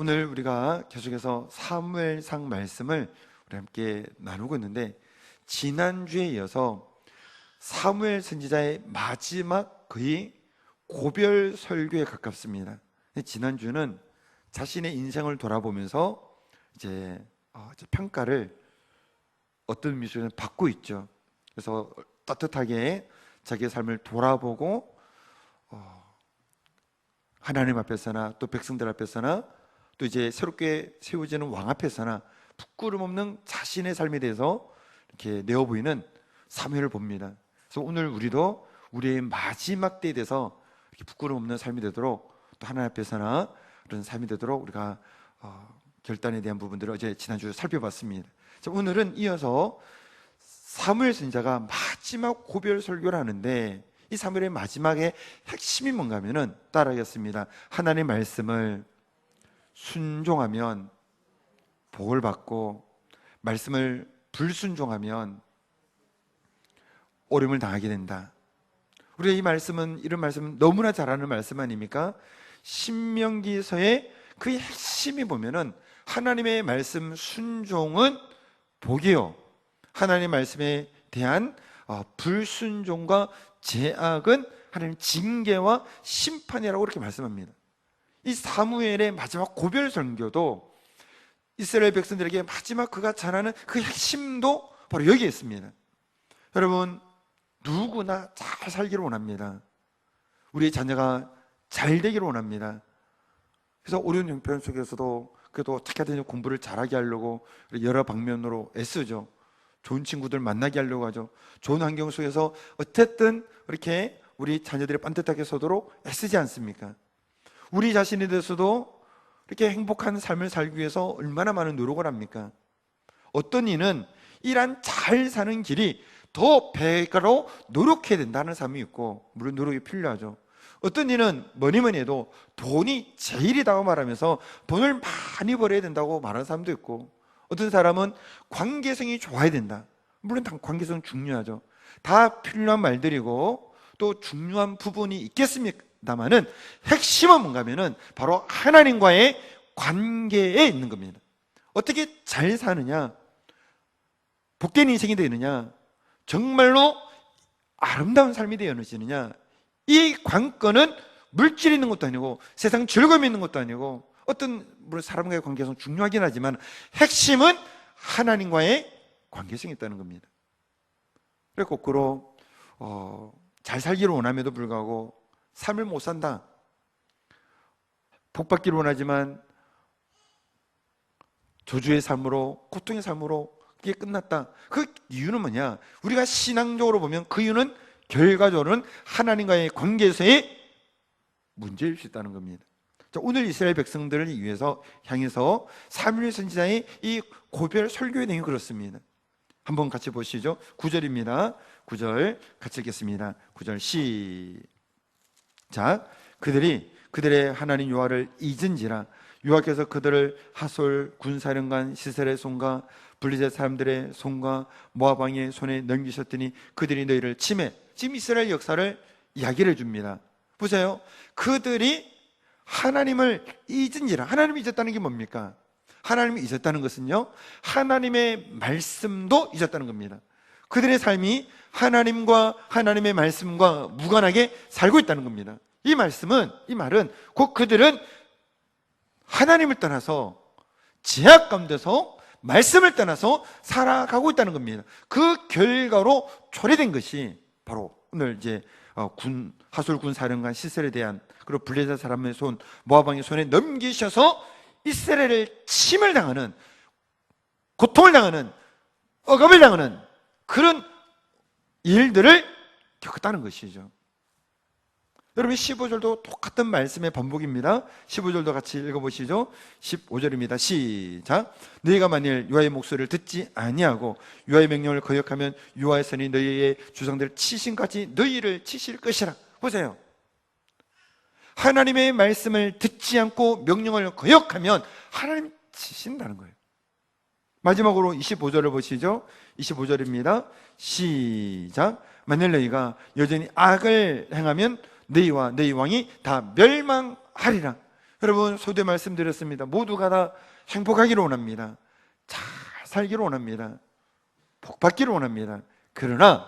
오늘 우리가 계속해서 사무엘상 말씀을 우리 함께 나누고 있는데, 지난주에 이어서 사무엘 선지자의 마지막 거의 고별 설교에 가깝습니다. 지난주는 자신의 인생을 돌아보면서 이제 평가를 어떤 미션을 받고 있죠. 그래서 따뜻하게 자기의 삶을 돌아보고 하나님 앞에서나 또 백성들 앞에서나 또 이제 새롭게 세워지는 왕 앞에서나 부끄럼 없는 자신의 삶에 대해서 이렇게 내어 보이는 사무엘을 봅니다. 그래서 오늘 우리도 우리의 마지막 때에 대해서 이렇게 부끄럼 없는 삶이 되도록, 또 하나님 앞에서나 그런 삶이 되도록 우리가 결단에 대한 부분들을 어제 지난주 살펴봤습니다. 자, 오늘은 이어서 사무엘 선지자가 마지막 고별 설교를 하는데, 이 사무엘의 마지막의 핵심이 뭔가 하면은 따라하겠습니다. 하나님의 말씀을 순종하면 복을 받고, 말씀을 불순종하면 어려움을 당하게 된다. 우리가 이 말씀은, 이런 말씀은 너무나 잘 아는 말씀 아닙니까? 신명기서의 그 핵심이 보면은 하나님의 말씀 순종은 복이요, 하나님의 말씀에 대한 불순종과 제약은 하나님 징계와 심판이라고 그렇게 말씀합니다. 이 사무엘의 마지막 고별 설교도 이스라엘 백성들에게 마지막 그가 전하는 그 핵심도 바로 여기에 있습니다. 여러분, 누구나 잘 살기를 원합니다. 우리의 자녀가 잘 되기를 원합니다. 그래서 어려운 형편 속에서도 그래도 어떻게 하든 공부를 잘하게 하려고 여러 방면으로 애쓰죠. 좋은 친구들 만나게 하려고 하죠. 좋은 환경 속에서 어쨌든 이렇게 우리 자녀들이 반듯하게 서도록 애쓰지 않습니까? 우리 자신에 대해서도 이렇게 행복한 삶을 살기 위해서 얼마나 많은 노력을 합니까? 어떤 이는 이란 잘 사는 길이 더 배가로 노력해야 된다는 사람이 있고, 물론 노력이 필요하죠. 어떤 이는 뭐니 해도 돈이 제일이라고 말하면서 돈을 많이 벌어야 된다고 말하는 사람도 있고, 어떤 사람은 관계성이 좋아야 된다. 물론 관계성은 중요하죠. 다 필요한 말들이고 또 중요한 부분이 있겠습니다만은 핵심은 뭔가 하면은 바로 하나님과의 관계에 있는 겁니다. 어떻게 잘 사느냐, 복된 인생이 되느냐, 정말로 아름다운 삶이 되어지느냐, 이 관건은 물질이 있는 것도 아니고 세상 즐거움이 있는 것도 아니고, 어떤 물론 사람과의 관계성 중요하긴 하지만 핵심은 하나님과의 관계성이 있다는 겁니다. 그래서 거꾸로 잘 살기를 원함에도 불구하고 삶을 못 산다, 복 받기를 원하지만 저주의 삶으로, 고통의 삶으로 그게 끝났다. 그 이유는 뭐냐? 우리가 신앙적으로 보면 그 이유는 결과적으로는 하나님과의 관계에서의 문제일 수 있다는 겁니다. 자, 오늘 이스라엘 백성들을 위해서 향해서 사무엘 선지자의 이 고별 설교의 내용이 그렇습니다. 한번 같이 보시죠. 9절입니다. 9절 같이 읽겠습니다. 9절 시작. 그들의 하나님 여호와를 잊은지라 여호와께서 그들을 하솔 군사령관 시셀의 손과 블레셋 사람들의 손과 모압 왕의 손에 넘기셨더니 그들이 너희를 침해. 지금 이스라엘 역사를 이야기를 해줍니다. 보세요. 그들이 하나님을 잊은지라. 하나님을 잊었다는 게 뭡니까? 하나님을 잊었다는 것은요, 하나님의 말씀도 잊었다는 겁니다. 그들의 삶이 하나님과 하나님의 말씀과 무관하게 살고 있다는 겁니다. 이 말은 곧 그들은 하나님을 떠나서, 제약 가운데서 말씀을 떠나서 살아가고 있다는 겁니다. 그 결과로 초래된 것이 바로 오늘 이제 하솔 군 사령관 시셀에 대한, 그리고 블레셋 사람의 손, 모압 왕의 손에 넘기셔서 이스라엘을 침을 당하는, 고통을 당하는, 억압을 당하는 그런 일들을 겪었다는 것이죠. 여러분, 15절도 똑같은 말씀의 반복입니다. 15절도 같이 읽어보시죠. 15절입니다. 시작. 너희가 만일 여호와의 목소리를 듣지 아니하고 여호와의 명령을 거역하면 여호와의 손이 너희의 주상들을 치신같이 너희를 치실 것이라. 보세요. 하나님의 말씀을 듣지 않고 명령을 거역하면 하나님 치신다는 거예요. 마지막으로 25절을 보시죠. 25절입니다. 시작. 만일 너희가 여전히 악을 행하면 너희와 너희 왕이 다 멸망하리라. 여러분, 소대 말씀드렸습니다. 모두가 다 행복하기를 원합니다. 잘 살기를 원합니다. 복 받기를 원합니다. 그러나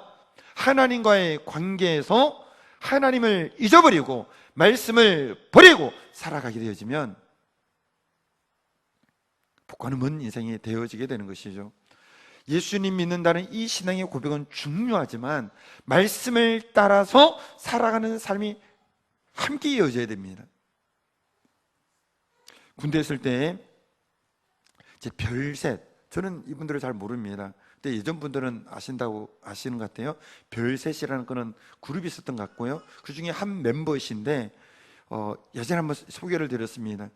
하나님과의 관계에서 하나님을 잊어버리고 말씀을 버리고 살아가게 되어지면 복과는 먼 인생이 되어지게 되는 것이죠. 예수님 믿는다는 이 신앙의 고백은 중요하지만 말씀을 따라서 살아가는 삶이 함께 이어져야 됩니다. 군대에 있을 때 별셋, 저는 이분들을 잘 모릅니다. 근데 예전 분들은 아시는 것 같아요. 별셋이라는 거는 그룹이 있었던 것 같고요. 그 중에 한 멤버이신데 예전에 한번 소개를 드렸습니다.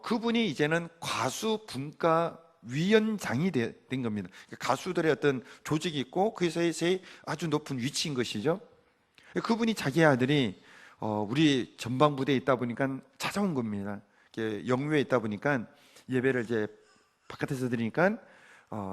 그분이 이제는 가수분과위원장이 된 겁니다. 가수들의 어떤 조직이 있고 그에서의 아주 높은 위치인 것이죠. 그분이 자기 아들이 우리 전방부대에 있다 보니까 찾아온 겁니다. 영유에 있다 보니까 예배를 이제 바깥에서 드리니까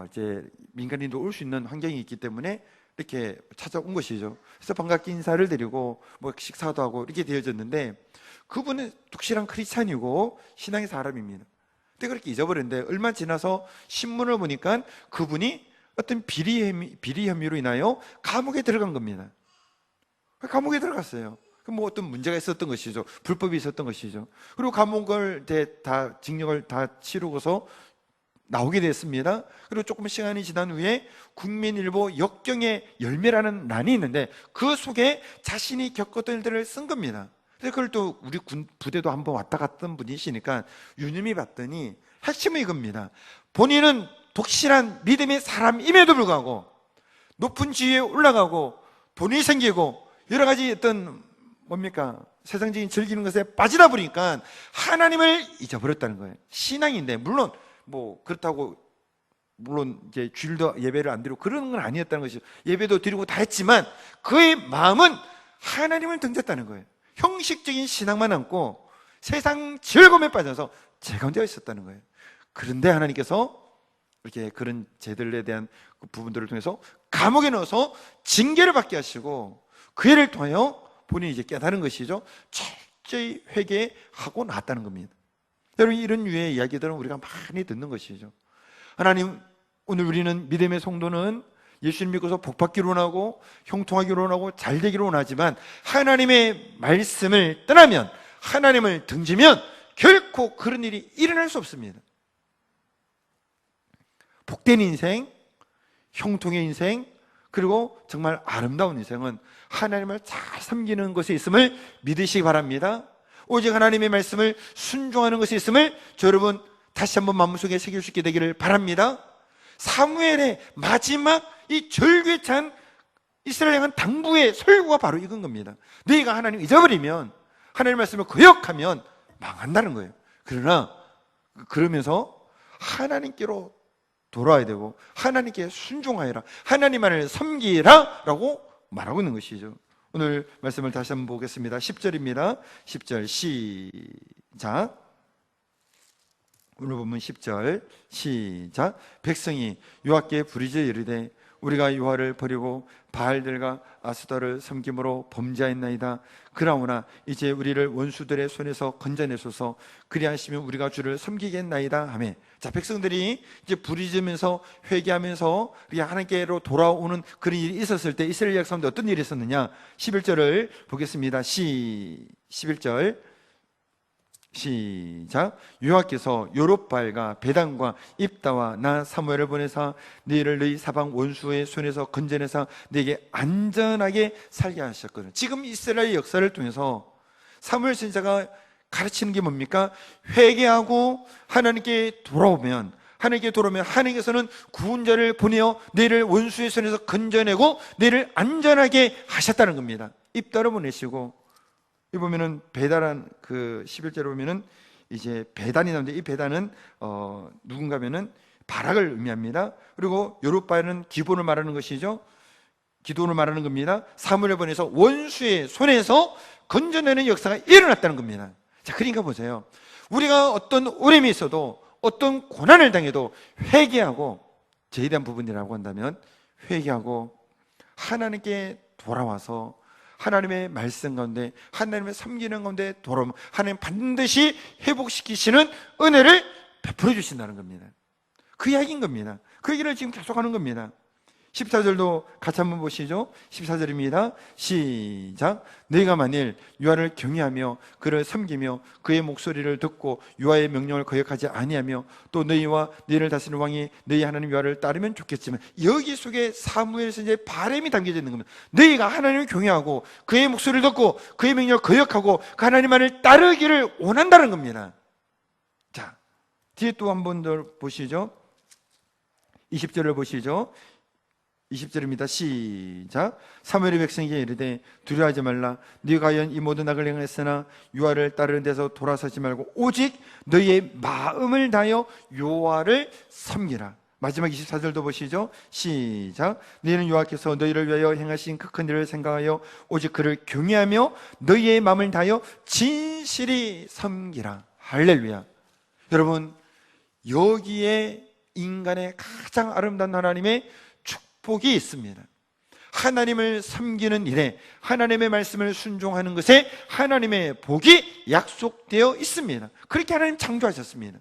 이제 민간인도 올 수 있는 환경이 있기 때문에 이렇게 찾아온 것이죠. 그래서 반갑게 인사를 드리고 뭐 식사도 하고 이렇게 되어졌는데 그분은 독실한 크리스찬이고 신앙의 사람입니다. 근데 그렇게 잊어버렸는데 얼마 지나서 신문을 보니까 그분이 어떤 비리 혐의로 인하여 감옥에 들어간 겁니다. 감옥에 들어갔어요. 뭐 어떤 문제가 있었던 것이죠. 불법이 있었던 것이죠. 그리고 감옥을 다 징역을 다 치르고서 나오게 됐습니다. 그리고 조금 시간이 지난 후에 국민일보 역경의 열매라는 란이 있는데 그 속에 자신이 겪었던 일들을 쓴 겁니다. 그래서 그걸 또 우리 군 부대도 한번 왔다 갔던 분이시니까 유념히 봤더니 핵심은 이겁니다. 본인은 독실한 믿음의 사람임에도 불구하고 높은 지위에 올라가고 돈이 생기고 여러 가지 어떤 뭡니까? 세상적인 즐기는 것에 빠지다 보니까 하나님을 잊어버렸다는 거예요. 신앙인데 물론 뭐 그렇다고 물론 이제 주일도 예배를 안 드리고 그런 건 아니었다는 것이죠. 예배도 드리고 다 했지만 그의 마음은 하나님을 등졌다는 거예요. 형식적인 신앙만 안고 세상 즐거움에 빠져서 재건되어 있었다는 거예요. 그런데 하나님께서 이렇게 그런 제들에 대한 그 부분들을 통해서 감옥에 넣어서 징계를 받게 하시고 그 일을 통하여 본인이 이제 깨달은 것이죠. 철저히 회개하고 나왔다는 겁니다. 여러분, 이런 유의 이야기들은 우리가 많이 듣는 것이죠. 하나님, 오늘 우리는 믿음의 성도는 예수님 믿고서 복받기로 원하고 형통하기로 원하고 잘되기로 원하지만 하나님의 말씀을 떠나면, 하나님을 등지면 결코 그런 일이 일어날 수 없습니다. 복된 인생, 형통의 인생, 그리고 정말 아름다운 인생은 하나님을 잘 섬기는 것에 있음을 믿으시기 바랍니다. 오직 하나님의 말씀을 순종하는 것에 있음을 저 여러분 다시 한번 마음속에 새길 수 있게 되기를 바랍니다. 사무엘의 마지막 이 절규찬 이스라엘 향한 당부의 설교가 바로 이건 겁니다. 너희가 하나님 잊어버리면, 하나님의 말씀을 거역하면 망한다는 거예요. 그러면서 하나님께로 돌아와야 되고 하나님께 순종하여라, 하나님만을 섬기라 라고 말하고 있는 것이죠. 오늘 말씀을 다시 한번 보겠습니다. 10절입니다. 10절 시작. 오늘 보면 10절 시작. 백성이 여호와께 부르짖어 이르되 우리가 여호와를 버리고 바알들과 아스더를 섬김으로 범죄하였나이다. 그러나 이제 우리를 원수들의 손에서 건져내소서. 그리하시면 우리가 주를 섬기겠나이다 하매. 자, 백성들이 이제 부르짖으면서 회개하면서 우리 하나님께로 돌아오는 그런 일이 있었을 때 이스라엘 역사인데 어떤 일이 있었느냐? 11절을 보겠습니다. 11절 시작. 여호와께서 요롯바알과 베단과 입다와 나 사무엘을 보내사 너희를 너희 사방 원수의 손에서 건져내사 너에게 안전하게 살게 하셨거든. 지금 이스라엘 역사를 통해서 사무엘 선지자가 가르치는 게 뭡니까? 회개하고 하나님께 돌아오면 하나님께서는 구원자를 보내어 너희를 원수의 손에서 건져내고 너희를 안전하게 하셨다는 겁니다. 입다를 보내시고, 이 보면은 배단한 그 11절에 보면은 이제 배단이 나오는데 이 배단은 누군가면은 바락을 의미합니다. 그리고 요롯바알은 기본을 말하는 것이죠. 기도를 말하는 겁니다. 사무엘을 보내서 원수의 손에서 건져내는 역사가 일어났다는 겁니다. 자, 그러니까 보세요. 우리가 어떤 어려움이 있어도 어떤 고난을 당해도 회개하고, 제에 대한 부분이라고 한다면 회개하고 하나님께 돌아와서 하나님의 말씀 가운데, 하나님의 섬기는 가운데 돌아오면 하나님 반드시 회복시키시는 은혜를 베풀어 주신다는 겁니다. 그 이야기인 겁니다. 그 얘기를 지금 계속하는 겁니다. 14절도 같이 한번 보시죠. 14절입니다. 시작. 너희가 만일 여호와를 경외하며 그를 섬기며 그의 목소리를 듣고 여호와의 명령을 거역하지 아니하며 또 너희와 너희를 다스리는 왕이 너희 하나님 여호와를 따르면 좋겠지만, 여기 속에 사무엘에서 이제 바람이 담겨져 있는 겁니다. 너희가 하나님을 경외하고 그의 목소리를 듣고 그의 명령을 거역하고 그 하나님만을 따르기를 원한다는 겁니다. 자, 뒤에 또 한 번 더 보시죠. 20절을 보시죠. 20절입니다. 시작. 사무엘이 백성에게 이르되 두려워하지 말라. 네가 과연 이 모든 악을 행했으나 여호와를 따르는 데서 돌아서지 말고 오직 너희의 마음을 다하여 여호와를 섬기라. 마지막 24절도 보시죠. 시작. 너희는 여호와께서 너희를 위하여 행하신 그 큰 일을 생각하여 오직 그를 경외하며 너희의 마음을 다하여 진실이 섬기라. 할렐루야. 여러분, 여기에 인간의 가장 아름다운 하나님의 축복이 있습니다. 하나님을 섬기는 일에, 하나님의 말씀을 순종하는 것에 하나님의 복이 약속되어 있습니다. 그렇게 하나님 창조하셨습니다.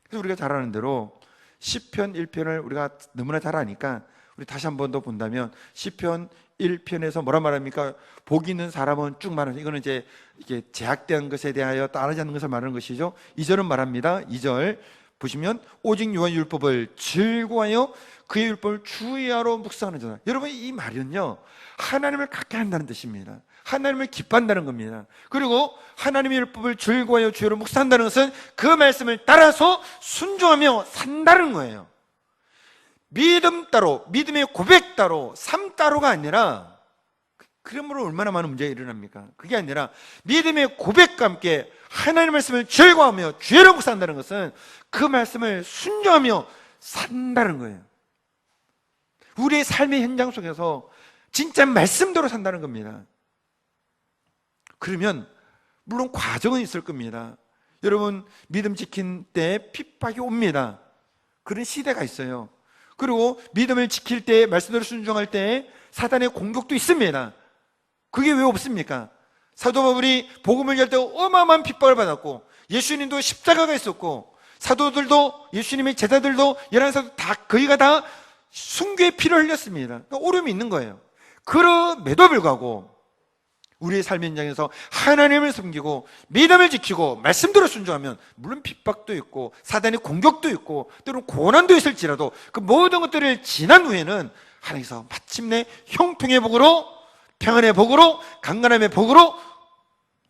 그래서 우리가 잘 아는 대로 시편 1편을 우리가 너무나 잘 아니까 우리 다시 한 번 더 본다면, 시편 1편에서 뭐라 말합니까? 복 있는 사람은 쭉 말하는, 이거는 이제 이게 제약된 것에 대하여 따르지 않는 것을 말하는 것이죠. 2절은 말합니다. 2절 보시면 오직 여호와의 율법을 즐거워하여 그의 율법을 주의하러 묵상하는 자다. 여러분, 이 말은요, 하나님을 가까이 한다는 뜻입니다. 하나님을 기뻐한다는 겁니다. 그리고 하나님의 율법을 즐거워하여 주의하러 묵상한다는 것은 그 말씀을 따라서 순종하며 산다는 거예요. 믿음 따로, 믿음의 고백 따로, 삶 따로가 아니라, 그러므로 얼마나 많은 문제가 일어납니까? 그게 아니라 믿음의 고백과 함께 하나님의 말씀을 즐거워하며 주의하러 묵상한다는 것은 그 말씀을 순종하며 산다는 거예요. 우리의 삶의 현장 속에서 진짜 말씀대로 산다는 겁니다. 그러면 물론 과정은 있을 겁니다. 여러분, 믿음 지킨 때 핍박이 옵니다. 그런 시대가 있어요. 그리고 믿음을 지킬 때, 말씀대로 순종할 때 사단의 공격도 있습니다. 그게 왜 없습니까? 사도 바울이 복음을 열 때 어마어마한 핍박을 받았고, 예수님도 십자가가 있었고, 사도들도, 예수님의 제자들도, 11사도 다, 거의가 다 순교의 피를 흘렸습니다. 그러니까 어려움이 있는 거예요. 그럼에도 불구하고 우리의 삶의 현장에서 하나님을 섬기고 믿음을 지키고 말씀대로 순종하면, 물론 핍박도 있고 사단의 공격도 있고 때로는 고난도 있을지라도 그 모든 것들을 지난 후에는 하나님께서 마침내 형통의 복으로, 평안의 복으로, 강건함의 복으로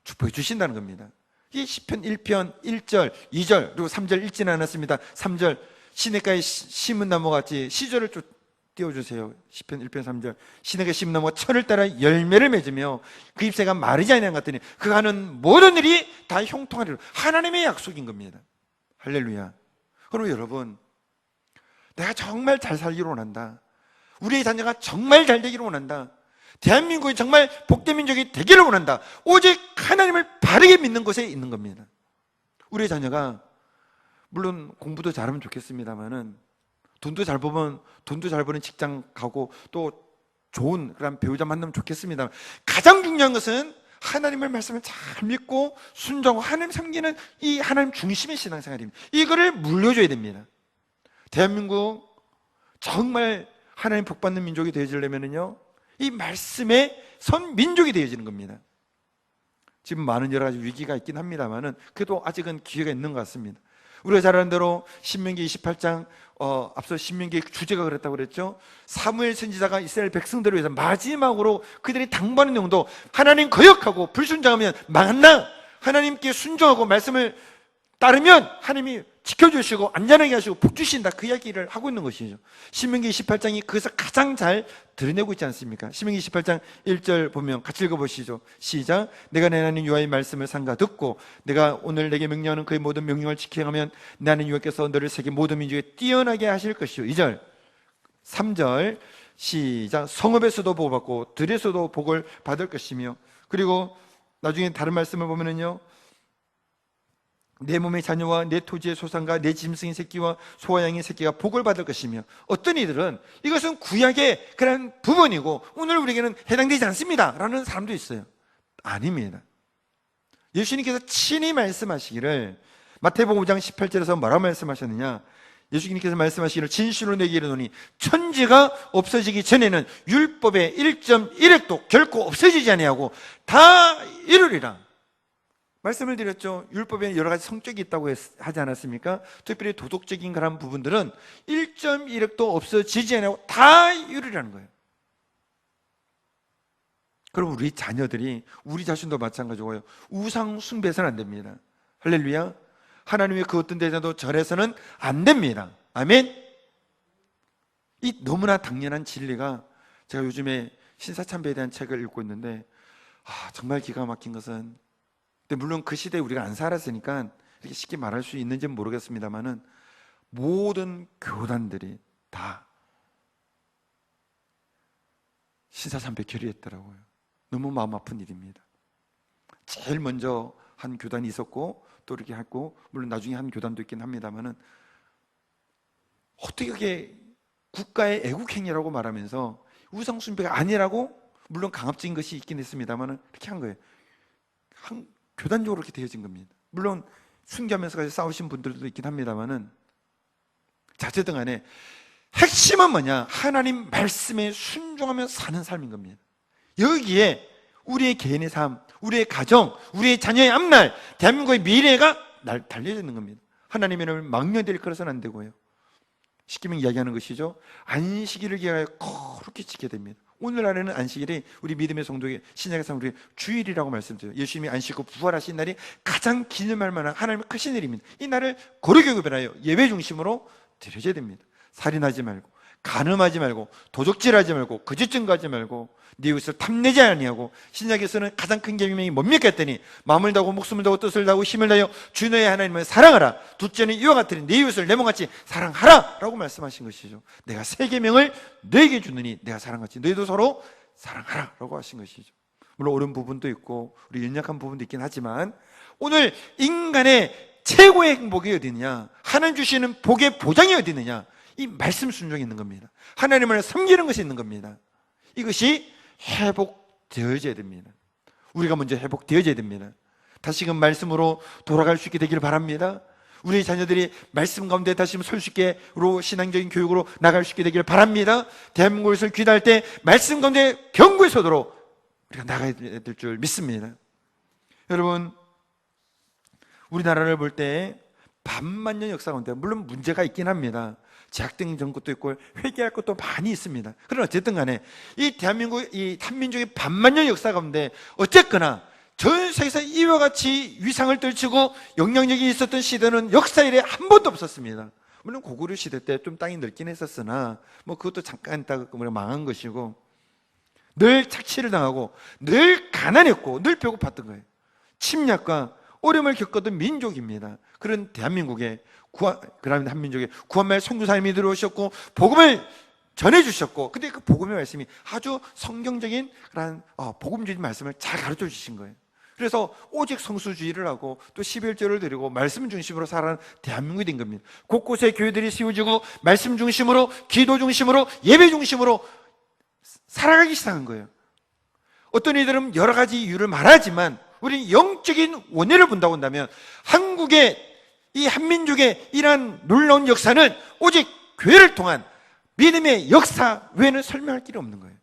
축복해 주신다는 겁니다. 이 시편 1편 1절, 2절, 그리고 3절 읽지는 않았습니다. 3절, 시냇가에 심은 나무같이, 시절을 좀 띄워주세요. 시편 1편 3절. 시냇가에 심은 나무가 철을 따라 열매를 맺으며 그 잎새가 마르지 아니한 것 같더니 그가 하는 모든 일이 다 형통하리라. 하나님의 약속인 겁니다. 할렐루야. 그럼 여러분, 내가 정말 잘 살기를 원한다. 우리의 자녀가 정말 잘 되기를 원한다. 대한민국이 정말 복된 민족이 되기를 원한다. 오직 하나님을 바르게 믿는 것에 있는 겁니다. 우리의 자녀가 물론 공부도 잘하면 좋겠습니다만은, 돈도 잘 벌면 돈도 잘 버는 직장 가고 또 좋은 그런 배우자 만나면 좋겠습니다. 가장 중요한 것은 하나님의 말씀을 잘 믿고 순종하고 하나님 섬기는 이 하나님 중심의 신앙생활입니다. 이거를 물려줘야 됩니다. 대한민국 정말 하나님 복받는 민족이 되어지려면요, 이 말씀의 선 민족이 되어지는 겁니다. 지금 많은 여러 가지 위기가 있긴 합니다만은 그래도 아직은 기회가 있는 것 같습니다. 우리가 잘 아는 대로 신명기 28장, 앞서 신명기 주제가 그랬다고 그랬죠. 사무엘 선지자가 이스라엘 백성들을 위해서 마지막으로 그들이 당부하는 내용도, 하나님 거역하고 불순종하면 망한다, 하나님께 순종하고 말씀을 따르면 하나님이 지켜주시고 안전하게 하시고 복 주신다, 그 이야기를 하고 있는 것이죠. 신명기 28장이 그것을 가장 잘 드러내고 있지 않습니까? 신명기 28장 1절 보면 같이 읽어보시죠. 시작. 내가 내 하나님 여호와의 말씀을 삼가 듣고 내가 오늘 내게 명령하는 그의 모든 명령을 지켜가면 나는 여호와께서 너를 세계 모든 민족에 뛰어나게 하실 것이요. 2절 3절 시작. 성읍에서도 복을 받고 들에서도 복을 받을 것이며, 그리고 나중에 다른 말씀을 보면은요, 내 몸의 자녀와 내 토지의 소산과 내 짐승의 새끼와 소와 양의 새끼가 복을 받을 것이며, 어떤 이들은 이것은 구약의 그런 부분이고 오늘 우리에게는 해당되지 않습니다 라는 사람도 있어요. 아닙니다. 예수님께서 친히 말씀하시기를, 마태복음 5장 18절에서 뭐라고 말씀하셨느냐, 예수님께서 말씀하시기를 진실로 내게 이르노니 천지가 없어지기 전에는 율법의 1.1획도 결코 없어지지 아니하고 다 이루리라 말씀을 드렸죠. 율법에 여러 가지 성격이 있다고 하지 않았습니까? 특별히 도덕적인 그런 부분들은 1.1획도 없어지지 아니하고 다 이루리라는 거예요. 그럼 우리 자녀들이, 우리 자신도 마찬가지고요, 우상 숭배해서는 안 됩니다. 할렐루야. 하나님의 그 어떤 대자도 절해서는 안 됩니다. 아멘. 이 너무나 당연한 진리가, 제가 요즘에 신사참배에 대한 책을 읽고 있는데 정말 기가 막힌 것은, 근데 물론 그 시대에 우리가 안 살았으니까 이렇게 쉽게 말할 수 있는지는 모르겠습니다만은 모든 교단들이 다 신사참배 결의했더라고요. 너무 마음 아픈 일입니다. 제일 먼저 한 교단이 있었고 또 이렇게 했고, 물론 나중에 한 교단도 있긴 합니다만은, 어떻게 그게 국가의 애국행위라고 말하면서 우상숭배가 아니라고, 물론 강압적인 것이 있긴 했습니다만은 이렇게 한 거예요. 한 교단적으로 이렇게 되어진 겁니다. 물론 순교하면서까지 싸우신 분들도 있긴 합니다만은, 자쨌든 간에 핵심은 뭐냐, 하나님 말씀에 순종하며 사는 삶인 겁니다. 여기에 우리의 개인의 삶, 우리의 가정, 우리의 자녀의 앞날, 대한민국의 미래가 달려져 있는 겁니다. 하나님의 이름을 망령되게 걸어서는 안 되고요. 십계명 이야기하는 것이죠. 안식일을 기하여 거룩히 지켜야 됩니다. 오늘날에는 안식일이 우리 믿음의 성도의 신약에서 우리 주일이라고 말씀드려요. 예수님이 안식 후 부활하신 날이 가장 기념할 만한 하나님의 크신 일입니다. 이 날을 거룩히 구별하여 예배 중심으로 드려야 됩니다. 살인하지 말고, 간음하지 말고, 도적질하지 말고, 거짓 증거하지 말고, 네 이웃을 탐내지 아니하고, 신약에서는 가장 큰 계명이 뭡니까 했더니 마음을 다하고 목숨을 다하고 뜻을 다하고 힘을 다하여 주 너의 하나님을 사랑하라. 둘째는 이와 같으니 네 이웃을 내 몸같이 사랑하라 라고 말씀하신 것이죠. 내가 새 계명을 너에게 주느니 내가 사랑같이 너희도 서로 사랑하라 라고 하신 것이죠. 물론 옳은 부분도 있고 우리 연약한 부분도 있긴 하지만, 오늘 인간의 최고의 행복이 어디 있느냐, 하나님 주시는 복의 보장이 어디 있느냐, 이 말씀 순종이 있는 겁니다. 하나님을 섬기는 것이 있는 겁니다. 이것이 회복되어져야 됩니다. 우리가 먼저 회복되어져야 됩니다. 다시금 말씀으로 돌아갈 수 있게 되기를 바랍니다. 우리 자녀들이 말씀 가운데 다시 설 수 있게 신앙적인 교육으로 나갈 수 있게 되기를 바랍니다. 대한민국에서 기도할 때 말씀 가운데 견고히 서도록 우리가 나가야 될 줄 믿습니다. 여러분, 우리나라를 볼 때 반만년 역사 가운데 물론 문제가 있긴 합니다. 제약된 것도 있고 회개할 것도 많이 있습니다. 그러나 어쨌든 간에 이 대한민국, 이 한민족의 반만년 역사 가운데 어쨌거나 전 세계에서 이와 같이 위상을 떨치고 영향력이 있었던 시대는 역사 이래 한 번도 없었습니다. 물론 고구려 시대 때 좀 땅이 넓긴 했었으나 그것도 잠깐 있다가 망한 것이고, 늘 착취를 당하고 늘 가난했고 늘 배고팠던 거예요. 침략과 어려움을 겪었던 민족입니다. 그런 대한민국에 그러면 한민족에 구원말 선교사님이 들어오셨고 복음을 전해주셨고, 근데 그 복음의 말씀이 아주 성경적인 그런 복음적인 말씀을 잘 가르쳐 주신 거예요. 그래서 오직 성수주의를 하고 또 11조를 드리고 말씀 중심으로 살아가는 대한민국이 된 겁니다. 곳곳에 교회들이 세워지고 말씀 중심으로, 기도 중심으로, 예배 중심으로 살아가기 시작한 거예요. 어떤 이들은 여러 가지 이유를 말하지만 우리 영적인 원인을 본다고 한다면 한국의 이 한민족의 이러한 놀라운 역사는 오직 교회를 통한 믿음의 역사 외에는 설명할 길이 없는 거예요.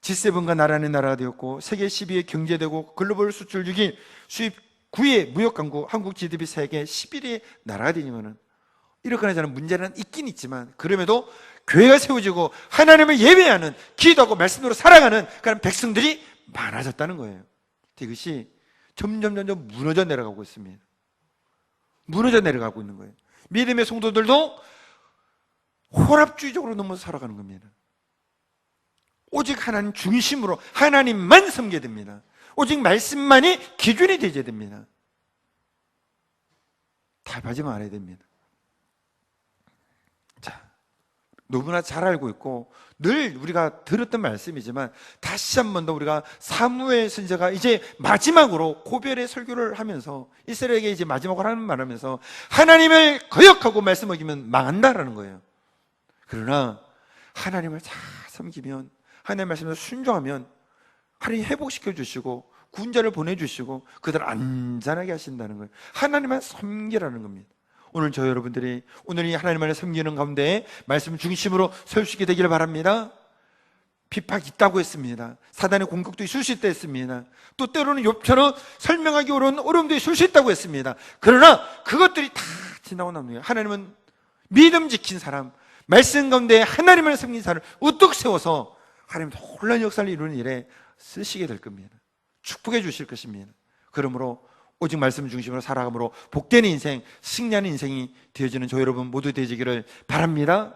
G7과 나라는 나라가 되었고 세계 10위의 경제되고 글로벌 수출 6위, 수입 9위의 무역 강국, 한국 GDP 세계 11위의 나라가 되니면은 이렇거나 저는 문제는 있긴 있지만, 그럼에도 교회가 세워지고 하나님을 예배하는, 기도하고 말씀으로 살아가는 그런 백성들이 많아졌다는 거예요. 이것이 점점 무너져 내려가고 있습니다. 무너져 내려가고 있는 거예요. 믿음의 성도들도 혼합주의적으로 넘어 살아가는 겁니다. 오직 하나님 중심으로 하나님만 섬겨야 됩니다. 오직 말씀만이 기준이 되어야 됩니다. 타협하지 말아야 됩니다. 자, 너무나 잘 알고 있고 늘 우리가 들었던 말씀이지만 다시 한 번 더 우리가 사무엘 선지자가 이제 마지막으로 고별의 설교를 하면서 이스라엘에게 이제 마지막으로 하는 말하면서 하나님을 거역하고 말씀 어기면 망한다라는 거예요. 그러나 하나님을 잘 섬기면, 하나님의 말씀에 순종하면 하나님이 회복시켜 주시고 군자를 보내주시고 그들을 안전하게 하신다는 거예요. 하나님만 섬기라는 겁니다. 오늘 저 여러분들이 오늘 이 하나님만을 섬기는 가운데 말씀 중심으로 설 수 있게 되기를 바랍니다. 핍박이 있다고 했습니다. 사단의 공격도 있을 수 있다 했습니다. 또 때로는 욥처럼 설명하기 어려운 어려움도 있을 수 있다고 했습니다. 그러나 그것들이 다 지나고 나면 하나님은 믿음 지킨 사람, 말씀 가운데 하나님을 섬긴 사람을 우뚝 세워서 하나님 놀라운 역사를 이루는 일에 쓰시게 될 겁니다. 축복해 주실 것입니다. 그러므로 오직 말씀 중심으로 살아감으로 복되는 인생, 승리하는 인생이 되어지는 저 여러분 모두 되시기를 바랍니다.